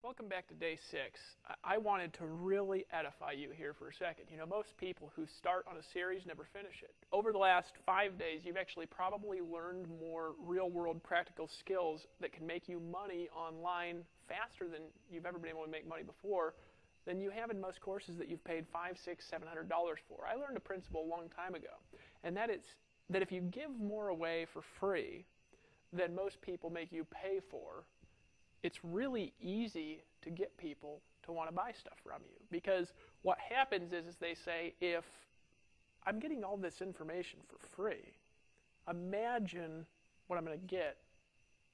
Welcome back to day 6. I wanted to really edify you here for a second. You know, most people who start on a series never finish it. Over the last 5 days, you've actually probably learned more real-world practical skills that can make you money online faster than you've ever been able to make money before than you have in most courses that you've paid $500, $600, $700 for. I learned a principle a long time ago, and that is that if you give more away for free than most people make you pay for, it's really easy to get people to want to buy stuff from you. Because what happens is they say, if I'm getting all this information for free, imagine what I'm going to get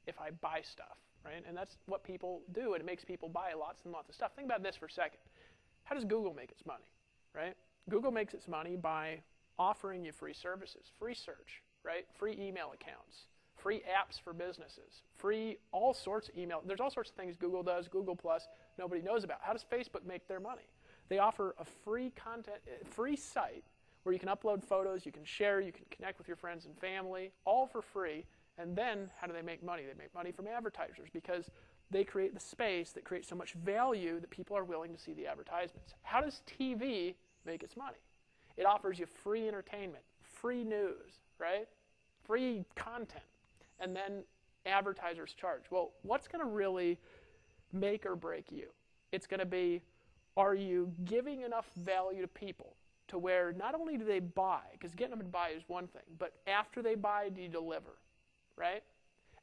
if I buy stuff, right? And that's what people do, and it makes people buy lots and lots of stuff. Think about this for a second. How does Google make its money, right? Google makes its money by offering you free services, free search, right? Free email accounts, free apps for businesses, free all sorts of email. There's all sorts of things Google does, Google Plus, nobody knows about. How does Facebook make their money? They offer a free site where you can upload photos, you can share, you can connect with your friends and family, all for free. And then how do they make money? They make money from advertisers because they create the space that creates so much value that people are willing to see the advertisements. How does TV make its money? It offers you free entertainment, free news, right? Free content. And then advertisers charge. Well, what's going to really make or break you? It's going to be, are you giving enough value to people to where not only do they buy, because getting them to buy is one thing, but after they buy, do you deliver, right?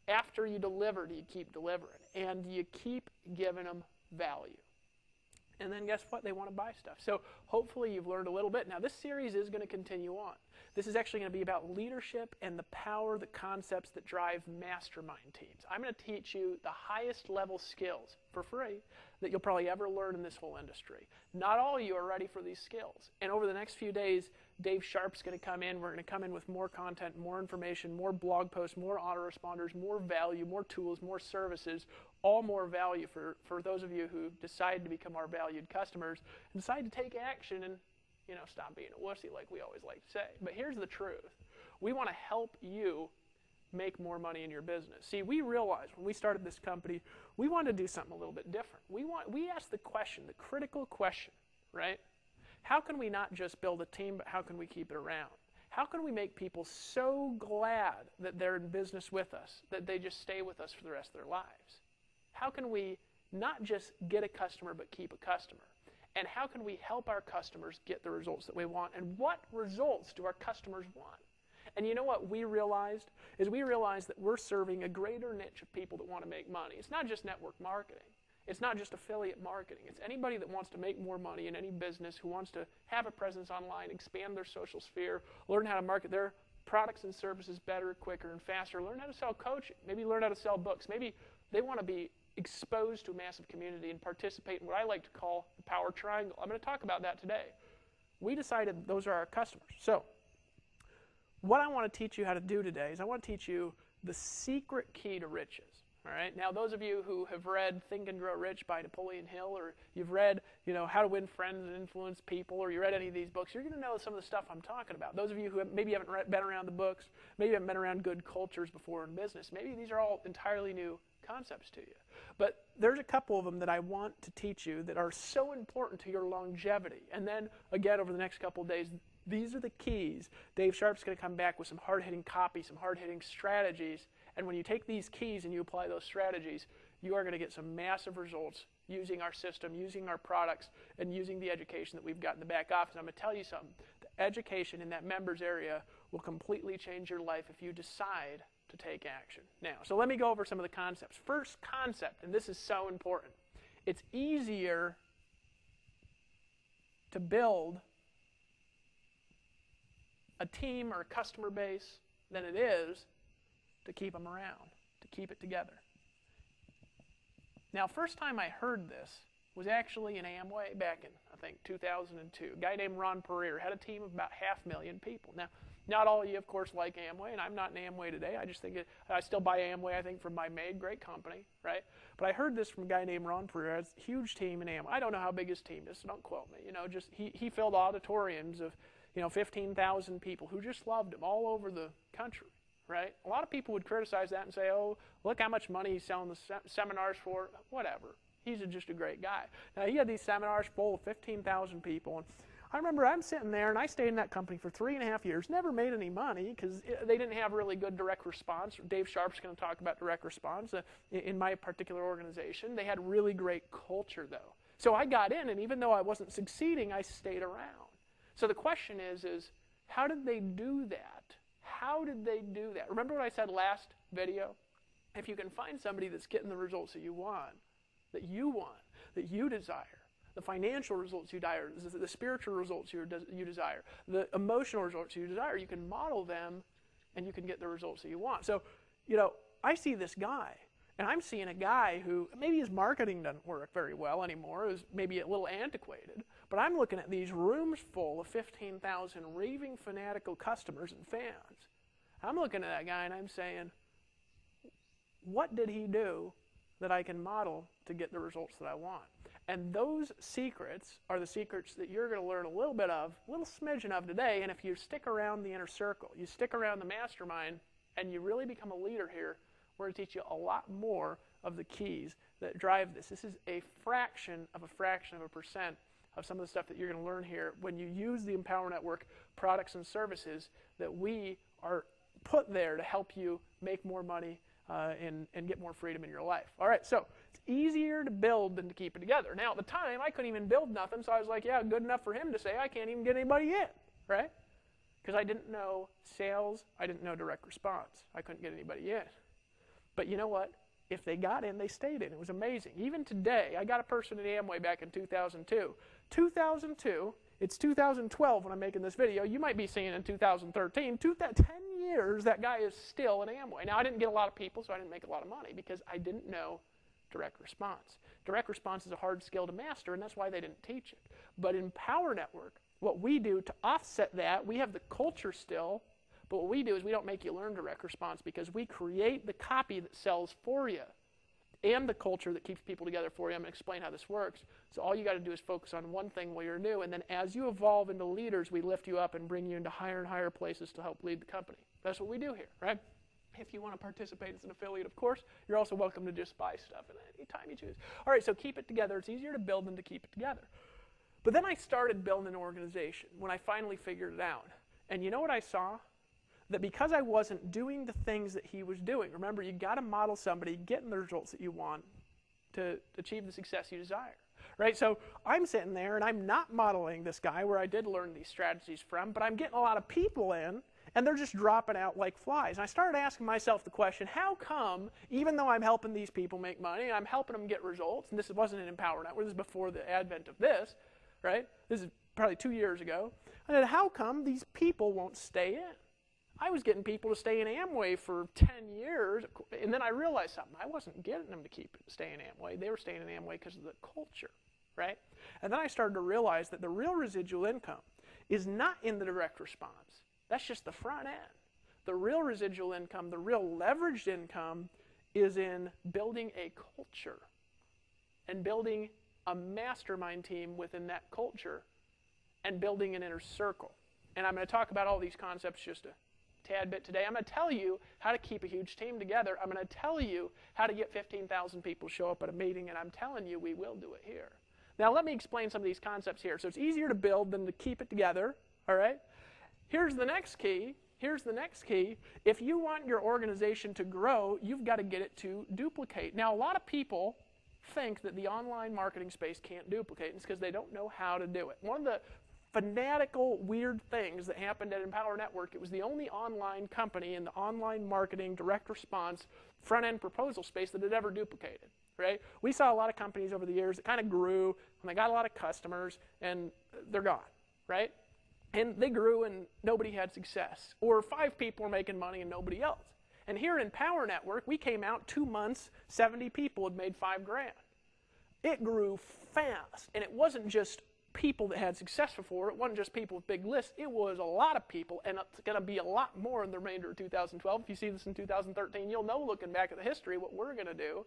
After you deliver, do you keep delivering? And do you keep giving them value? And then guess what? They want to buy stuff. So hopefully you've learned a little bit. Now this series is going to continue on. This is actually going to be about leadership and the power, the concepts that drive mastermind teams. I'm going to teach you the highest level skills for free that you'll probably ever learn in this whole industry. Not all of you are ready for these skills. And over the next few days, Dave Sharp's going to come in. We're going to come in with more content, more information, more blog posts, more autoresponders, more value, more tools, more services, all more value for those of you who decide to become our valued customers and decide to take action and, you know, stop being a wussy like we always like to say. But here's the truth. We want to help you make more money in your business. See, we realized when we started this company, we wanted to do something a little bit different. We asked the question, the critical question, right? How can we not just build a team, but how can we keep it around? How can we make people so glad that they're in business with us that they just stay with us for the rest of their lives? How can we not just get a customer, but keep a customer? And how can we help our customers get the results that we want? And what results do our customers want? And you know what we realized? We realized that we're serving a greater niche of people that want to make money. It's not just network marketing. It's not just affiliate marketing. It's anybody that wants to make more money in any business, who wants to have a presence online, expand their social sphere, learn how to market their products and services better, quicker, and faster, learn how to sell coaching, maybe learn how to sell books. Maybe they want to be exposed to a massive community and participate in what I like to call the power triangle. I'm going to talk about that today. We decided those are our customers. So what I want to teach you how to do today is I want to teach you the secret key to riches. All right. Now, those of you who have read Think and Grow Rich by Napoleon Hill, or you've read, How to Win Friends and Influence People, or you read any of these books, you're going to know some of the stuff I'm talking about. Those of you who maybe haven't been around the books, maybe haven't been around good cultures before in business, maybe these are all entirely new concepts to you. But there's a couple of them that I want to teach you that are so important to your longevity. And then, again, over the next couple of days, these are the keys. Dave Sharp's going to come back with some hard-hitting copy, some hard-hitting strategies. And when you take these keys and you apply those strategies, you are going to get some massive results using our system, using our products, and using the education that we've got in the back office. I'm going to tell you something. The education in that members area will completely change your life if you decide to take action. Now, so let me go over some of the concepts. First concept, and this is so important. It's easier to build a team or a customer base than it is to keep them around, to keep it together. Now, first time I heard this was actually in Amway back in, I think, 2002. A guy named Ron Pereira had a team of about 500,000 people. Now, not all of you, of course, like Amway, and I'm not in Amway today. I just think I still buy Amway, I think, from my maid. Great company, right? But I heard this from a guy named Ron Pereira. It's a huge team in Amway. I don't know how big his team is, so don't quote me. Just he filled auditoriums of 15,000 people who just loved him all over the country, right? A lot of people would criticize that and say, oh, look how much money he's selling the seminars for. Whatever. He's just a great guy. Now, he had these seminars full of 15,000 people. And I remember I'm sitting there, and I stayed in that company for 3.5 years, never made any money because they didn't have really good direct response. Dave Sharp's going to talk about direct response in my particular organization. They had really great culture, though. So I got in, and even though I wasn't succeeding, I stayed around. So the question is how did they do that? How did they do that? Remember what I said last video? If you can find somebody that's getting the results that you want, that you desire, the financial results you desire, the spiritual results you desire, the emotional results you desire, you can model them and you can get the results that you want. So, I see this guy, and I'm seeing a guy who maybe his marketing doesn't work very well anymore, is maybe a little antiquated, but I'm looking at these rooms full of 15,000 raving fanatical customers and fans. I'm looking at that guy and I'm saying, what did he do that I can model to get the results that I want? And those secrets are the secrets that you're going to learn a little bit of, a little smidgen of today. And if you stick around the inner circle, you stick around the mastermind, and you really become a leader here, we're going to teach you a lot more of the keys that drive this. This is a fraction of a percent of some of the stuff that you're going to learn here when you use the Empower Network products and services that we are put there to help you make more money and get more freedom in your life. All right, so it's easier to build than to keep it together. Now, at the time, I couldn't even build nothing, so I was like, yeah, good enough for him to say I can't even get anybody in, right? Because I didn't know sales, I didn't know direct response. I couldn't get anybody in. But you know what? If they got in, they stayed in. It was amazing. Even today, I got a person at Amway back in 2002. 2002, it's 2012 when I'm making this video. You might be seeing in 2013. 10 years, that guy is still at Amway. Now, I didn't get a lot of people, so I didn't make a lot of money because I didn't know direct response. Direct response is a hard skill to master, and that's why they didn't teach it. But in Power Network, what we do to offset that, we have the culture still, but what we do is we don't make you learn direct response because we create the copy that sells for you and the culture that keeps people together for you. I'm going to explain how this works. So all you got to do is focus on one thing while you're new, and then as you evolve into leaders, we lift you up and bring you into higher and higher places to help lead the company. That's what we do here, right? If you want to participate as an affiliate, of course, you're also welcome to just buy stuff at any time you choose. All right, so keep it together. It's easier to build than to keep it together. But then I started building an organization when I finally figured it out. And you know what I saw? That because I wasn't doing the things that he was doing, remember, you got to model somebody getting the results that you want to achieve the success you desire, right? So I'm sitting there and I'm not modeling this guy where I did learn these strategies from, but I'm getting a lot of people in and they're just dropping out like flies. And I started asking myself the question, how come, even though I'm helping these people make money and I'm helping them get results, and this wasn't an Empower Network, this is before the advent of this, right? This is probably 2 years ago. I said, how come these people won't stay in? I was getting people to stay in Amway for 10 years, and then I realized something. I wasn't getting them to stay in Amway. They were staying in Amway because of the culture, right? And then I started to realize that the real residual income is not in the direct response. That's just the front end. The real residual income, the real leveraged income, is in building a culture and building a mastermind team within that culture and building an inner circle. And I'm going to talk about all these concepts just a tad bit today. I'm going to tell you how to keep a huge team together. I'm going to tell you how to get 15,000 people show up at a meeting, and I'm telling you we will do it here. Now let me explain some of these concepts here. So it's easier to build than to keep it together, all right? Here's the next key. Here's the next key. If you want your organization to grow, you've got to get it to duplicate. Now a lot of people think that the online marketing space can't duplicate, and it's because they don't know how to do it. One of the fanatical, weird things that happened at Empower Network, it was the only online company in the online marketing, direct response, front-end proposal space that had ever duplicated, right? We saw a lot of companies over the years that kind of grew, and they got a lot of customers, and they're gone, right? And they grew, and nobody had success. Or 5 people were making money, and nobody else. And here in Empower Network, we came out 2 months, 70 people had made $5 grand. It grew fast, and it wasn't just people that had success before. It wasn't just people with big lists. It was a lot of people, and it's going to be a lot more in the remainder of 2012. If you see this in 2013, you'll know, looking back at the history, what we're going to do.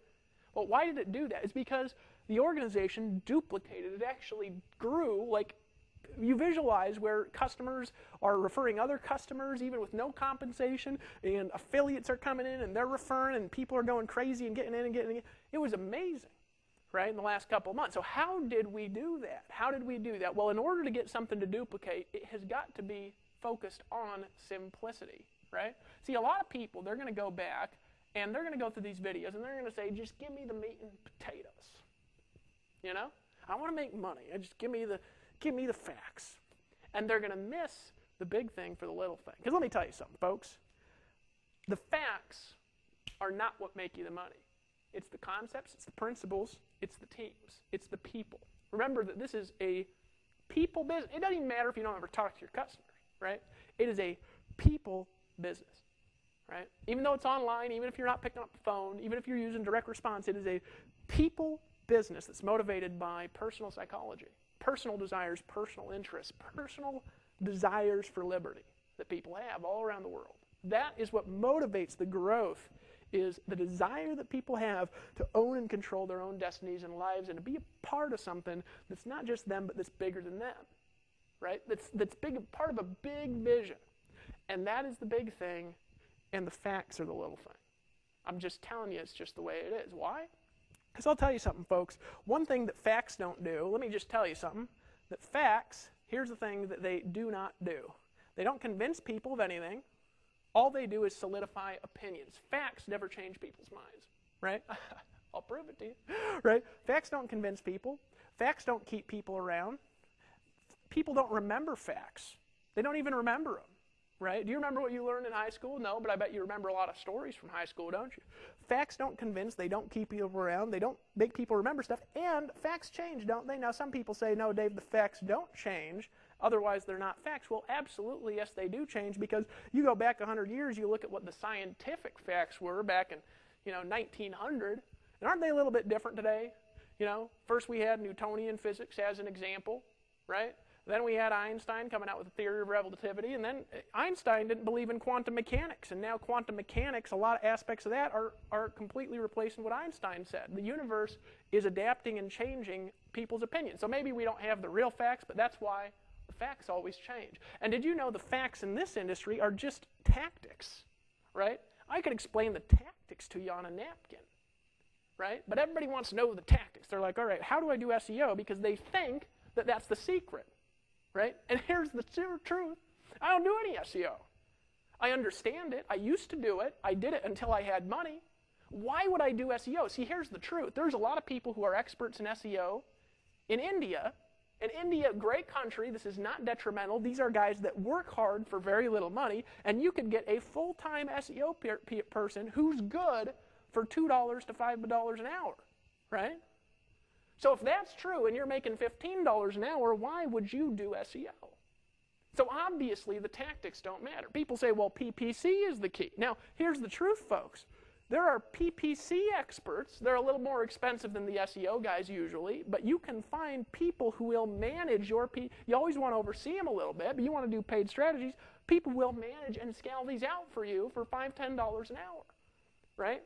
But why did it do that? It's because the organization duplicated. It actually grew. Like, you visualize where customers are referring other customers even with no compensation, and affiliates are coming in and they're referring, and people are going crazy and getting in and getting in. It was amazing, right, in the last couple of months. So how did we do that? How did we do that? Well, in order to get something to duplicate, it has got to be focused on simplicity, right? See, a lot of people, they're going to go back and they're going to go through these videos and they're going to say, just give me the meat and potatoes. You know? I want to make money. Just give me the facts. And they're going to miss the big thing for the little thing. Because let me tell you something, folks. The facts are not what make you the money. It's the concepts, it's the principles, it's the teams, it's the people. Remember that this is a people business. It doesn't even matter if you don't ever talk to your customers, right? It is a people business, right? Even though it's online, even if you're not picking up the phone, even if you're using direct response, it is a people business that's motivated by personal psychology, personal desires, personal interests, personal desires for liberty that people have all around the world. That is what motivates the growth, is the desire that people have to own and control their own destinies and lives and to be a part of something that's not just them, but that's bigger than them, right? That's part of a big vision. And that is the big thing, and the facts are the little thing. I'm just telling you, it's just the way it is. Why? Because I'll tell you something, folks. One thing that facts don't do, let me just tell you something, that facts, here's the thing that they do not do. They don't convince people of anything. All they do is solidify opinions. Facts never change people's minds, right? I'll prove it to you, right? Facts don't convince people. Facts don't keep people around. People don't remember facts. They don't even remember them, right? Do you remember what you learned in high school? No, but I bet you remember a lot of stories from high school, don't you? Facts don't convince. They don't keep people around. They don't make people remember stuff. And facts change, don't they? Now, some people say, no, Dave, the facts don't change. Otherwise, they're not facts. Well, absolutely, yes, they do change, because you go back 100 years, you look at what the scientific facts were back in, 1900, and aren't they a little bit different today? First we had Newtonian physics as an example, right? Then we had Einstein coming out with the theory of relativity, and then Einstein didn't believe in quantum mechanics, and now quantum mechanics, a lot of aspects of that are completely replacing what Einstein said. The universe is adapting and changing people's opinions. So maybe we don't have the real facts, but that's why the facts always change. And did you know the facts in this industry are just tactics, right? I could explain the tactics to you on a napkin, right? But everybody wants to know the tactics. They're like, all right, how do I do SEO? Because they think that that's the secret, right? And here's the truth. I don't do any SEO. I understand it. I used to do it. I did it until I had money. Why would I do SEO? See, here's the truth. There's a lot of people who are experts in SEO in India. In India, great country, this is not detrimental. These are guys that work hard for very little money, and you could get a full-time SEO person who's good for $2 to $5 an hour, right? So if that's true and you're making $15 an hour, why would you do SEO? So obviously the tactics don't matter. People say, well, PPC is the key. Now, here's the truth, folks. There are PPC experts. They're a little more expensive than the SEO guys usually, but you can find people who will manage your You always want to oversee them a little bit, but you want to do paid strategies. People will manage and scale these out for you for $5, $10 an hour, right?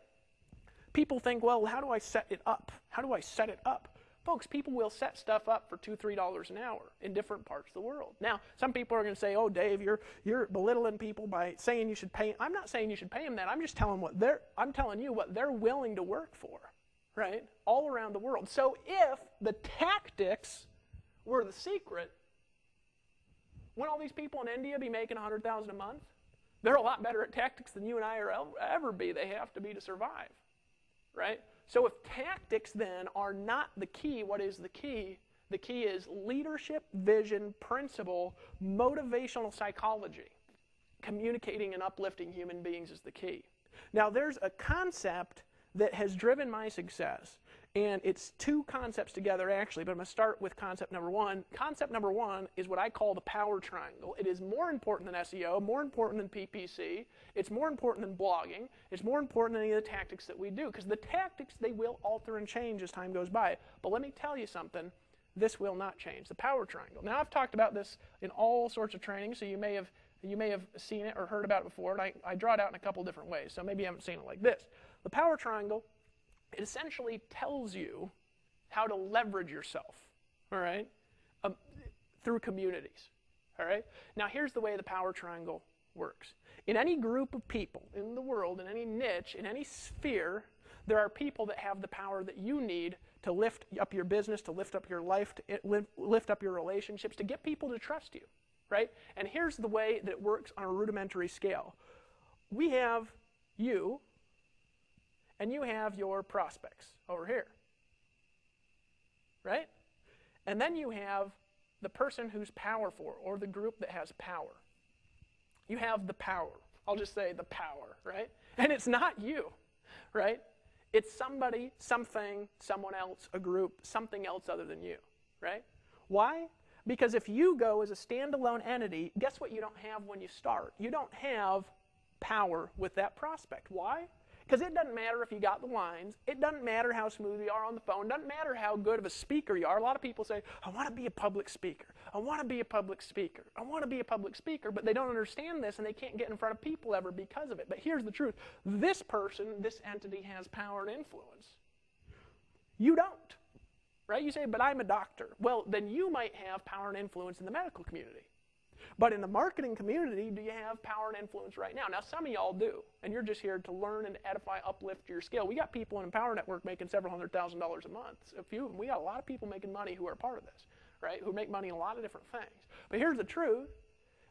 People think, well, how do I set it up? How do I set it up? Folks, people will set stuff up for $2, $3 an hour in different parts of the world. Now, some people are going to say, oh, Dave, you're belittling people by saying you should pay. I'm not saying you should pay them that. I'm just telling I'm telling you what they're willing to work for, right? All around the world. So if the tactics were the secret, wouldn't all these people in India be making $100,000 a month? They're a lot better at tactics than you and I will ever be. They have to be to survive, right? So if tactics then are not the key, what is the key? The key is leadership, vision, principle, motivational psychology. Communicating and uplifting human beings is the key. Now there's a concept that has driven my success, and it's two concepts together actually, but I'm going to start with concept number one. Concept number one is what I call the power triangle. It is more important than SEO, more important than PPC. It's more important than blogging. It's more important than any of the tactics that we do, because the tactics, they will alter and change as time goes by. But let me tell you something, this will not change, the power triangle. Now I've talked about this in all sorts of training, so you may have seen it or heard about it before, and I draw it out in a couple different ways, so maybe you haven't seen it like this. The power triangle, it essentially tells you how to leverage yourself, all right, through communities, all right? Now, here's the way the power triangle works. In any group of people in the world, in any niche, in any sphere, there are people that have the power that you need to lift up your business, to lift up your life, to lift up your relationships, to get people to trust you, right? And here's the way that it works on a rudimentary scale. We have you, and you have your prospects over here, right? And then you have the person who's powerful, or the group that has power. You have the power. I'll just say the power, right? And it's not you, right? It's somebody, something, someone else, a group, something else other than you, right? Why? Because if you go as a standalone entity, guess what you don't have when you start? You don't have power with that prospect. Why? Because it doesn't matter if you got the lines. It doesn't matter how smooth you are on the phone. It doesn't matter how good of a speaker you are. A lot of people say, I want to be a public speaker. I want to be a public speaker. I want to be a public speaker. But they don't understand this, and they can't get in front of people ever because of it. But here's the truth. This person, this entity has power and influence. You don't. Right? You say, but I'm a doctor. Well, then you might have power and influence in the medical community. But in the marketing community, do you have power and influence right now? Now, some of y'all do, and you're just here to learn and edify, uplift your skill. We got people in Empower Network making several $100,000 a month. We got a lot of people making money who are part of this, right? Who make money in a lot of different things. But here's the truth,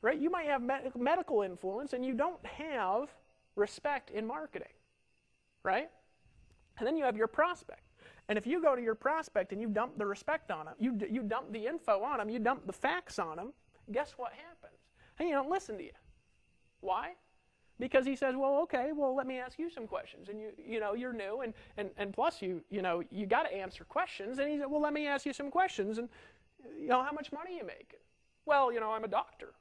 right? You might have medical influence, and you don't have respect in marketing, right? And then you have your prospect. And if you go to your prospect and you dump the respect on them, you dump the info on them, you dump the facts on them, guess what happens? He don't listen to you. Why? Because he says, well, okay, well, let me ask you some questions. And you're new, and plus you got to answer questions. And he said, well, let me ask you some questions. And how much money are you making? Well, I'm a doctor.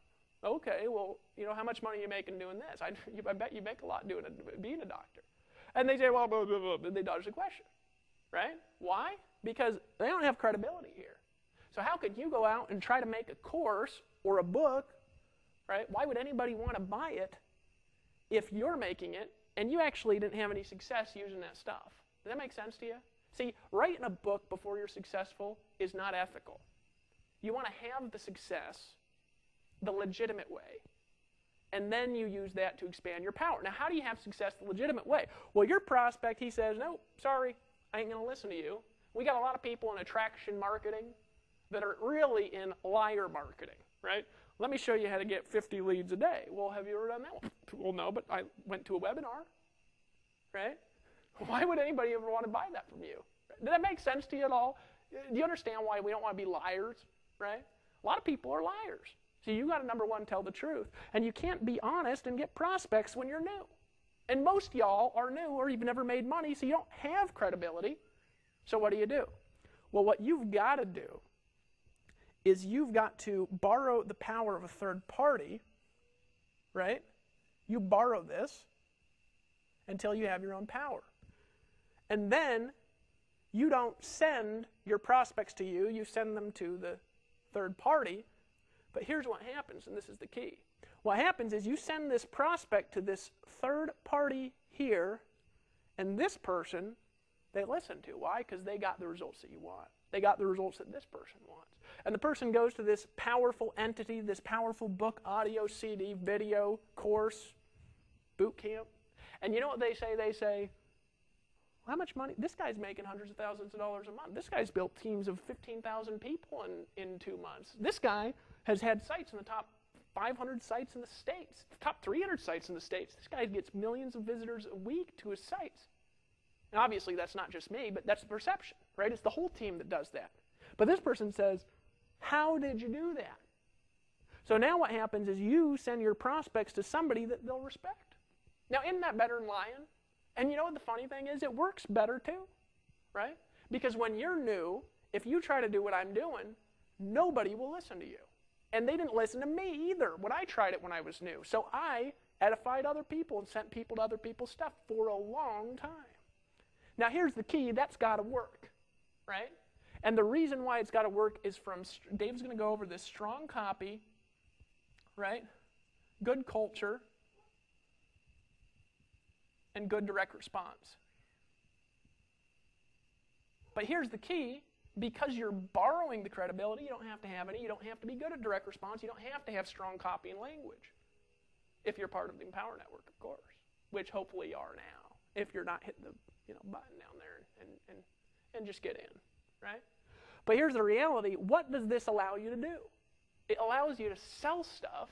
Okay, well, how much money are you making doing this? I bet you make a lot being a doctor. And they say, well, blah, blah, blah, they dodge the question, right? Why? Because they don't have credibility here. So how could you go out and try to make a course or a book, right? Why would anybody want to buy it if you're making it and you actually didn't have any success using that stuff? Does that make sense to you? See, writing a book before you're successful is not ethical. You want to have the success the legitimate way, and then you use that to expand your power. Now, how do you have success the legitimate way? Well, your prospect, he says, no, sorry, I ain't going to listen to you. We got a lot of people in attraction marketing that are really in liar marketing, right? Let me show you how to get 50 leads a day. Well, have you ever done that one? Well, no, but I went to a webinar, right? Why would anybody ever want to buy that from you? Did that make sense to you at all? Do you understand why we don't want to be liars, right? A lot of people are liars. So you got to, number one, tell the truth. And you can't be honest and get prospects when you're new. And most y'all are new or you've never made money, so you don't have credibility. So what do? Well, what you've got to do is you've got to borrow the power of a third party, right? You borrow this until you have your own power. And then you don't send your prospects to you, you send them to the third party. But here's what happens, and this is the key. What happens is you send this prospect to this third party here, and this person, they listen to. Why? Because they got the results that you want. They got the results that this person wants. And the person goes to this powerful entity, this powerful book, audio, CD, video, course, boot camp. And you know what they say? They say, well, how much money? This guy's making hundreds of thousands of dollars a month. This guy's built teams of 15,000 people in 2 months. This guy has had sites in the top 500 sites in the States, the top 300 sites in the States. This guy gets millions of visitors a week to his sites. And obviously that's not just me, but that's the perception, right? It's the whole team that does that. But this person says, how did you do that? So now what happens is you send your prospects to somebody that they'll respect. Now, isn't that better than lying? And you know what the funny thing is? It works better too, right? Because when you're new, if you try to do what I'm doing, nobody will listen to you. And they didn't listen to me either when I tried it when I was new. So I edified other people and sent people to other people's stuff for a long time. Now here's the key, that's got to work, right? And the reason why it's got to work is Dave's going to go over this strong copy, right? Good culture, and good direct response. But here's the key, because you're borrowing the credibility, you don't have to have any, you don't have to be good at direct response, you don't have to have strong copy and language. If you're part of the Empower Network, of course, which hopefully you are now, if you're not hitting the button down there and just get in, right? But here's the reality. What does this allow you to do? It allows you to sell stuff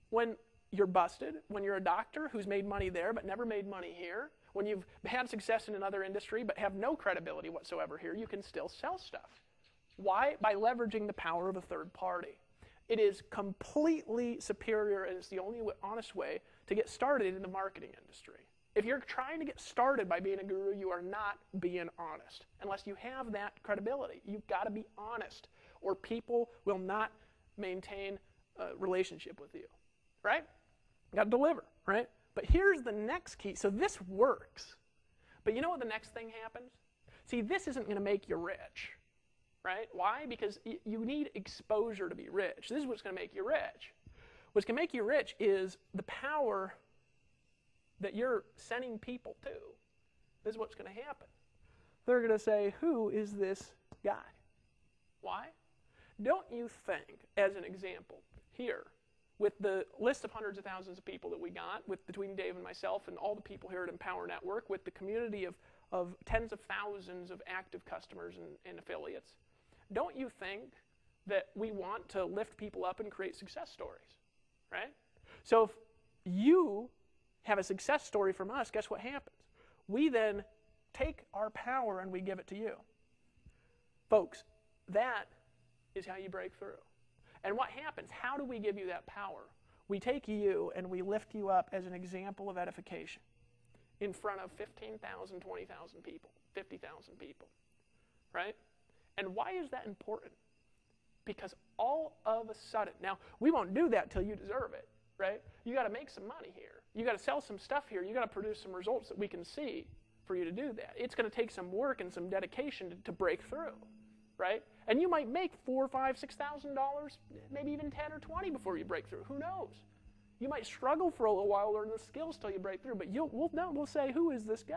when you're busted, when you're a doctor who's made money there but never made money here, when you've had success in another industry but have no credibility whatsoever here, you can still sell stuff. Why? By leveraging the power of a third party. It is completely superior, and it's the only honest way to get started in the marketing industry. If you're trying to get started by being a guru, you are not being honest. Unless you have that credibility. You've got to be honest, or people will not maintain a relationship with you, right? You got to deliver, right? But here's the next key. So this works. But you know what the next thing happens? See, this isn't going to make you rich, right? Why? Because you need exposure to be rich. This is what's going to make you rich. What's going to make you rich is the power that you're sending people to. This is what's going to happen. They're going to say, who is this guy? Why? Don't you think, as an example, here, with the list of hundreds of thousands of people that we got, between Dave and myself and all the people here at Empower Network, with the community of tens of thousands of active customers and affiliates, don't you think that we want to lift people up and create success stories, right? So if you have a success story from us, guess what happens? We then take our power and we give it to you. Folks, that is how you break through. And what happens? How do we give you that power? We take you and we lift you up as an example of edification in front of 15,000, 20,000 people, 50,000 people, right? And why is that important? Because all of a sudden, now we won't do that till you deserve it, right? You got to make some money here. You got to sell some stuff here. You got to produce some results that we can see for you to do that. It's going to take some work and some dedication to break through, right? And you might make $4,000, $5,000, $6,000, maybe even 10 or 20 before you break through. Who knows? You might struggle for a little while learning the skills till you break through, but we'll say, who is this guy?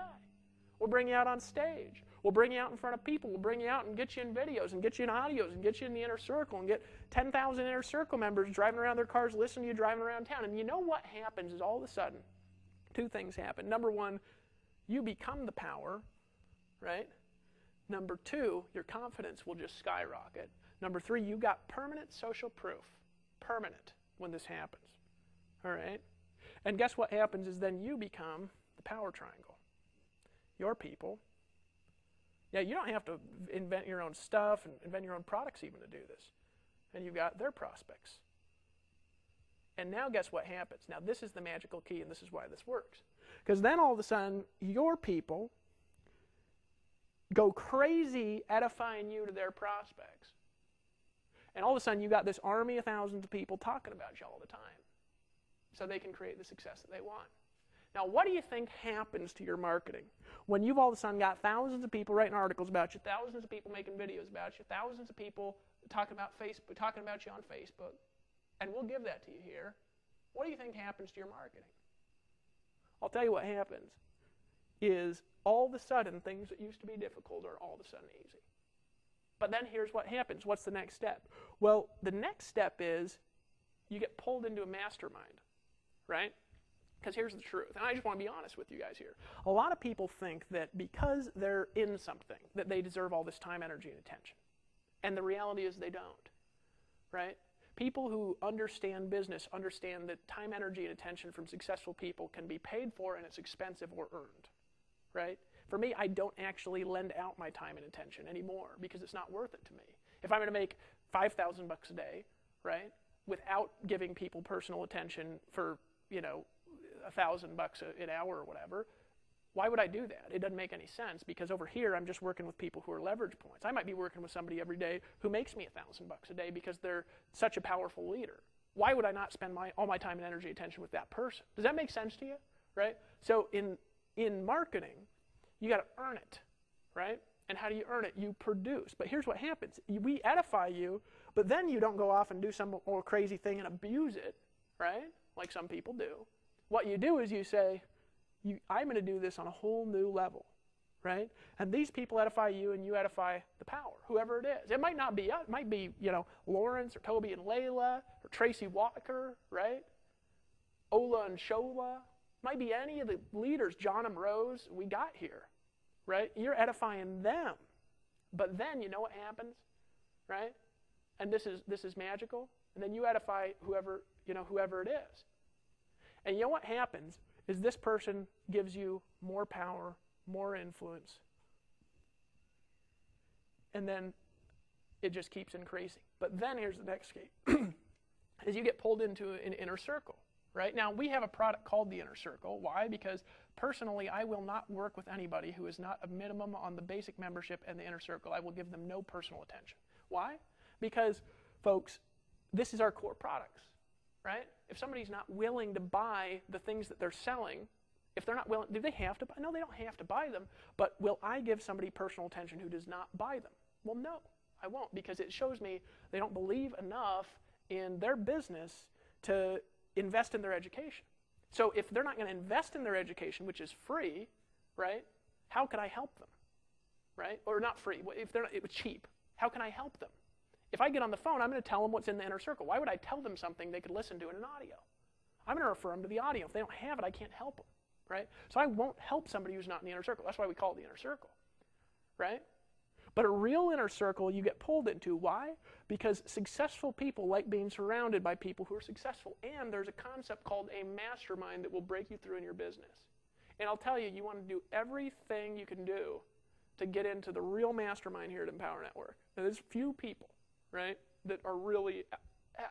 We'll bring you out on stage. We'll bring you out in front of people. We'll bring you out and get you in videos and get you in audios and get you in the inner circle and get 10,000 inner circle members driving around their cars listening to you driving around town. And you know what happens is all of a sudden, two things happen. Number one, you become the power, right? Number two, your confidence will just skyrocket. Number three, you got permanent social proof. Permanent when this happens. All right? And guess what happens is then you become the power triangle. Your people. Yeah, you don't have to invent your own stuff and invent your own products even to do this. And you've got their prospects. And now guess what happens? Now this is the magical key, and this is why this works. Because then all of a sudden, your people go crazy edifying you to their prospects. And all of a sudden, you got this army of thousands of people talking about you all the time. So they can create the success that they want. Now, what do you think happens to your marketing when you've all of a sudden got thousands of people writing articles about you, thousands of people making videos about you, thousands of people talking about you on Facebook, and we'll give that to you here. What do you think happens to your marketing? I'll tell you what happens is all of a sudden things that used to be difficult are all of a sudden easy. But then here's what happens. What's the next step? Well, the next step is you get pulled into a mastermind, right? Because here's the truth, and I just want to be honest with you guys here. A lot of people think that because they're in something, that they deserve all this time, energy, and attention. And the reality is they don't, right? People who understand business understand that time, energy, and attention from successful people can be paid for, and it's expensive or earned, right? For me, I don't actually lend out my time and attention anymore because it's not worth it to me. If I'm going to make $5,000 a day, right, without giving people personal attention for, $1,000 an hour or whatever, why would I do that? It doesn't make any sense because over here I'm just working with people who are leverage points. I might be working with somebody every day who makes me $1,000 a day because they're such a powerful leader. Why would I not spend all my time and energy and attention with that person? Does that make sense to you? Right? So in marketing, you got to earn it, right? And how do you earn it? You produce. But here's what happens. We edify you, but then you don't go off and do some more crazy thing and abuse it, right? Like some people do. What you do is you say, I'm going to do this on a whole new level, right? And these people edify you, and you edify the power, whoever it is. It might not be us. It might be, Lawrence or Toby and Layla or Tracy Walker, right? Ola and Shola. It might be any of the leaders, John and Rose, we got here, right? You're edifying them, But then you know what happens, right? And this is magical. And then you edify whoever it is. And you know what happens is this person gives you more power, more influence. And then it just keeps increasing. But then here's the next gate. Is you get pulled into an inner circle. Right? Now, we have a product called the Inner Circle. Why? Because personally, I will not work with anybody who is not a minimum on the basic membership and the Inner Circle. I will give them no personal attention. Why? Because, folks, this is our core products. Right? If somebody's not willing to buy the things that they're selling, if they're not willing, do they have to buy? No, they don't have to buy them. But will I give somebody personal attention who does not buy them? Well, no, I won't, because it shows me they don't believe enough in their business to invest in their education. So if they're not going to invest in their education, which is free, right, how can I help them? Right? Or not free. If they're not, it was cheap. How can I help them? If I get on the phone, I'm going to tell them what's in the Inner Circle. Why would I tell them something they could listen to in an audio? I'm going to refer them to the audio. If they don't have it, I can't help them. Right? So I won't help somebody who's not in the Inner Circle. That's why we call it the Inner Circle. Right? But a real inner circle you get pulled into. Why? Because successful people like being surrounded by people who are successful. And there's a concept called a mastermind that will break you through in your business. And I'll tell you, you want to do everything you can do to get into the real mastermind here at Empower Network. Now, there's few people, right, that are really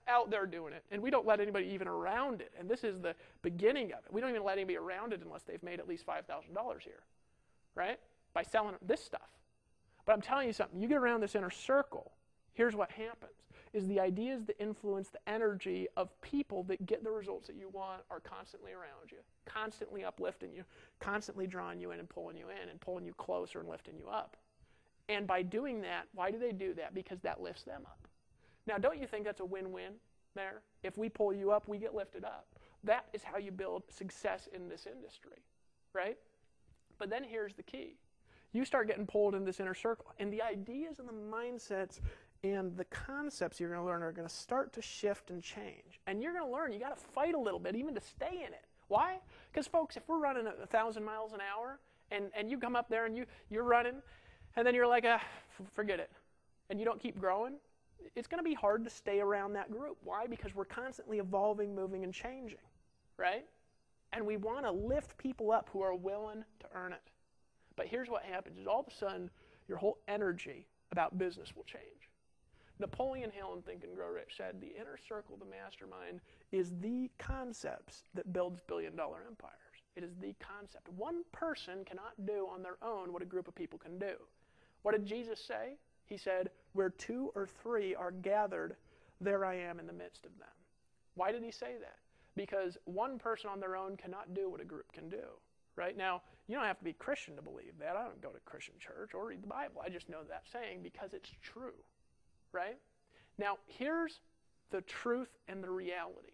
out there doing it. And we don't let anybody even around it. And this is the beginning of it. We don't even let anybody around it unless they've made at least $5,000 here, right, by selling this stuff. But I'm telling you something, you get around this inner circle, here's what happens, is the ideas, the influence, the energy of people that get the results that you want are constantly around you, constantly uplifting you, constantly drawing you in and pulling you closer and lifting you up. And by doing that, why do they do that? Because that lifts them up. Now, don't you think that's a win-win there? If we pull you up, we get lifted up. That is how you build success in this industry, right? But then here's the key. You start getting pulled in this inner circle, and the ideas and the mindsets and the concepts you're going to learn are going to start to shift and change. And you're going to learn you got to fight a little bit even to stay in it. Why? Because, folks, if we're running 1,000 miles an hour and you come up there and you're running, and then you're like, forget it, and you don't keep growing, it's going to be hard to stay around that group. Why? Because we're constantly evolving, moving, and changing, right? And we want to lift people up who are willing to earn it. But here's what happens, is all of a sudden, your whole energy about business will change. Napoleon Hill in Think and Grow Rich said, the inner circle, the mastermind, is the concepts that builds billion-dollar empires. It is the concept. One person cannot do on their own what a group of people can do. What did Jesus say? He said, where 2 or 3 are gathered, there I am in the midst of them. Why did he say that? Because one person on their own cannot do what a group can do. Right? Now, you don't have to be Christian to believe that. I don't go to Christian church or read the Bible. I just know that saying because it's true. Right? Now, here's the truth and the reality.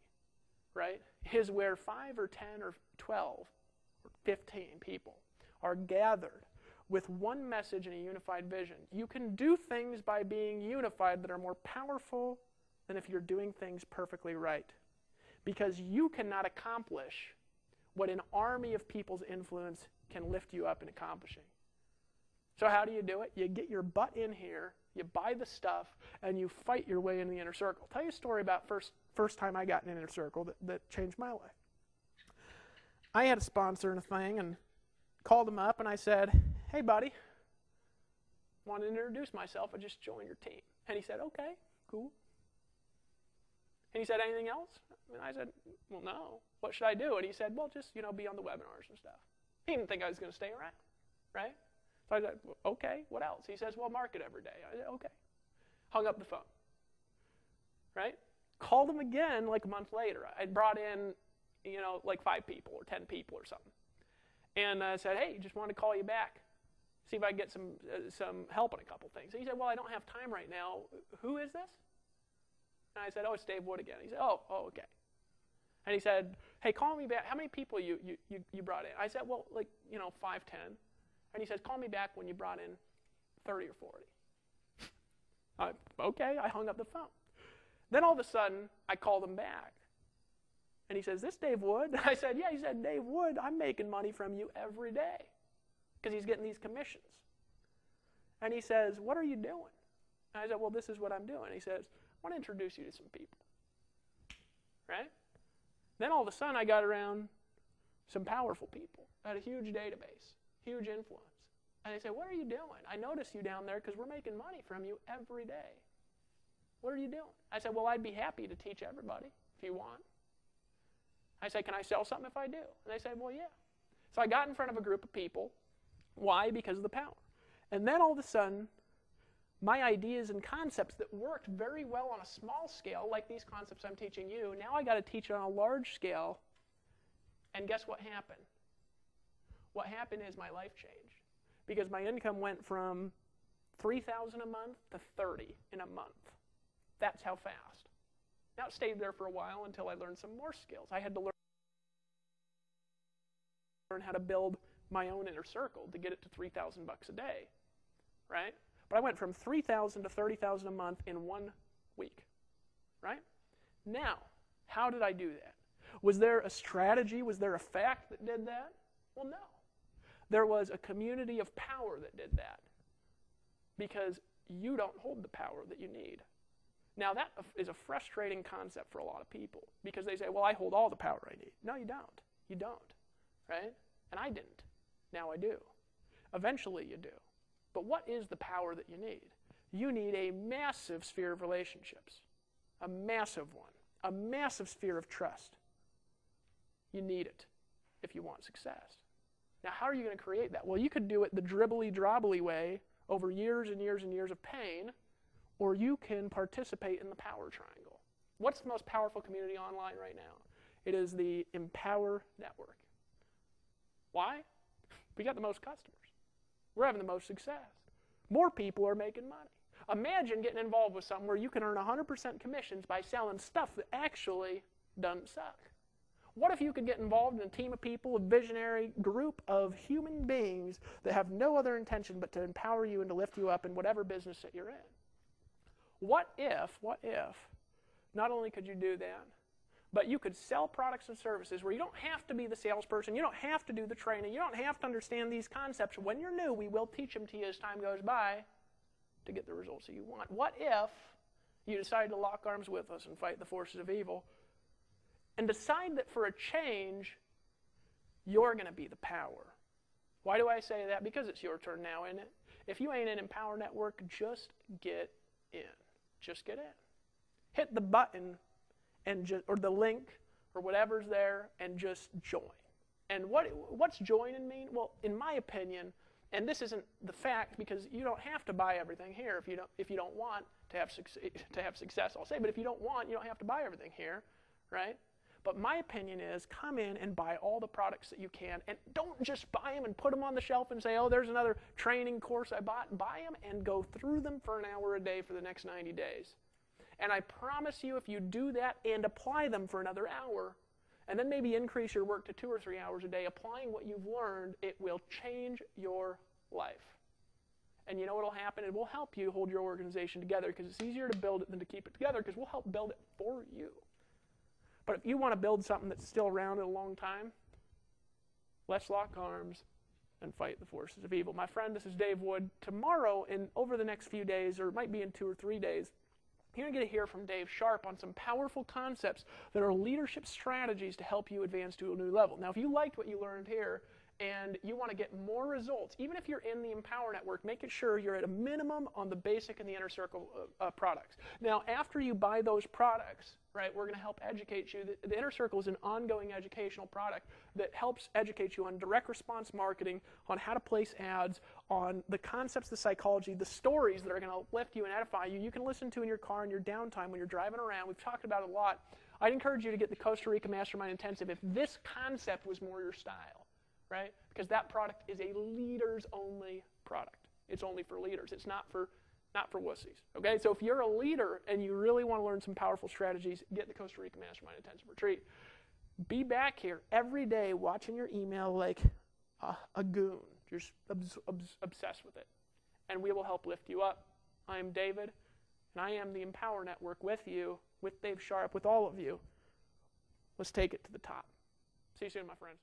Right? Is where 5 or 10 or 12 or 15 people are gathered with one message and a unified vision. You can do things by being unified that are more powerful than if you're doing things perfectly right. Because you cannot accomplish what an army of people's influence can lift you up in accomplishing. So how do you do it? You get your butt in here, you buy the stuff, and you fight your way into the inner circle. I'll tell you a story about first time I got in an inner circle that changed my life. I had a sponsor in a thing and called him up and I said, hey buddy, wanted to introduce myself, I just joined your team. And he said, okay, cool. And he said, anything else? And I said, well, no. What should I do? And he said, well, just, be on the webinars and stuff. He didn't think I was going to stay around, right? So I said, well, okay, what else? He says, well, market every day. I said, okay. Hung up the phone, right? Called him again like a month later. I'd brought in, like 5 people or 10 people or something. And I said, hey, just wanted to call you back. See if I can get some help on a couple things. And he said, well, I don't have time right now. Who is this? And I said, oh, it's Dave Wood again. He said, oh, okay. And he said, hey, call me back. How many people you brought in? I said, well, 5, 10. And he says, call me back when you brought in 30 or 40. Okay, I hung up the phone. Then all of a sudden, I called him back. And he says, this Dave Wood? I said, yeah. He said, Dave Wood, I'm making money from you every day because he's getting these commissions. And he says, what are you doing? And I said, well, this is what I'm doing. He says, I want to introduce you to some people. Right? Then all of a sudden I got around some powerful people. I had a huge database, huge influence. And they say, what are you doing? I notice you down there because we're making money from you every day. What are you doing? I said, well, I'd be happy to teach everybody if you want. I said, can I sell something if I do? And they said, well, yeah. So I got in front of a group of people. Why? Because of the power. And then all of a sudden, my ideas and concepts that worked very well on a small scale, like these concepts I'm teaching you, now I got to teach it on a large scale. And guess what happened? What happened is my life changed. Because my income went from $3,000 a month to $30,000 in a month. That's how fast. Now it stayed there for a while until I learned some more skills. I had to learn how to build my own inner circle to get it to $3,000 a day, right? But I went from $3,000 to $30,000 a month in 1 week, right? Now, how did I do that? Was there a strategy? Was there a fact that did that? Well, no. There was a community of power that did that because you don't hold the power that you need. Now, that is a frustrating concept for a lot of people because they say, well, I hold all the power I need. No, you don't. You don't, right? And I didn't. Now I do. Eventually you do. But what is the power that you need? You need a massive sphere of relationships, a massive one, a massive sphere of trust. You need it if you want success. Now, how are you going to create that? Well, you could do it the dribbly-drobbly way over years and years and years of pain, or you can participate in the power triangle. What's the most powerful community online right now? It is the Empower Network. Why? We got the most customers. We're having the most success. More people are making money. Imagine getting involved with something where you can earn 100% commissions by selling stuff that actually doesn't suck. What if you could get involved in a team of people, a visionary group of human beings that have no other intention but to empower you and to lift you up in whatever business that you're in? What if, not only could you do that, but you could sell products and services where you don't have to be the salesperson, you don't have to do the training, you don't have to understand these concepts. When you're new, we will teach them to you as time goes by to get the results that you want. What if you decide to lock arms with us and fight the forces of evil and decide that for a change, you're going to be the power? Why do I say that? Because it's your turn now, isn't it? If you ain't in Empower Network, just get in. Just get in. Hit the button or the link or whatever's there and just join. And what's joining mean? Well, in my opinion, and this isn't the fact because you don't have to buy everything here if you don't want to have success, I'll say. But if you don't want, you don't have to buy everything here, right? But my opinion is come in and buy all the products that you can, and don't just buy them and put them on the shelf and say, oh, there's another training course I bought. Buy them and go through them for an hour a day for the next 90 days. And I promise you, if you do that and apply them for another hour, and then maybe increase your work to 2 or 3 hours a day, applying what you've learned, it will change your life. And you know what will happen? It will help you hold your organization together because it's easier to build it than to keep it together because we'll help build it for you. But if you want to build something that's still around in a long time, let's lock arms and fight the forces of evil. My friend, this is Dave Wood. Tomorrow, and over the next few days, or it might be in 2 or 3 days, you're going to get to hear from Dave Sharp on some powerful concepts that are leadership strategies to help you advance to a new level. Now, if you liked what you learned here and you want to get more results, even if you're in the Empower Network, make it sure you're at a minimum on the basic and the inner circle products. Now, after you buy those products, right, we're going to help educate you. The inner circle is an ongoing educational product that helps educate you on direct response marketing, on how to place ads, on the concepts, the psychology, the stories that are going to lift you and edify you. You can listen to in your car in your downtime when you're driving around. We've talked about it a lot. I'd encourage you to get the Costa Rica Mastermind Intensive if this concept was more your style, right? Because that product is a leaders-only product. It's only for leaders. It's not for wussies, okay? So if you're a leader and you really want to learn some powerful strategies, get the Costa Rica Mastermind Intensive Retreat. Be back here every day watching your email like a goon. You're obsessed with it. And we will help lift you up. I am David, and I am the Empower Network with you, with Dave Sharp, with all of you. Let's take it to the top. See you soon, my friends.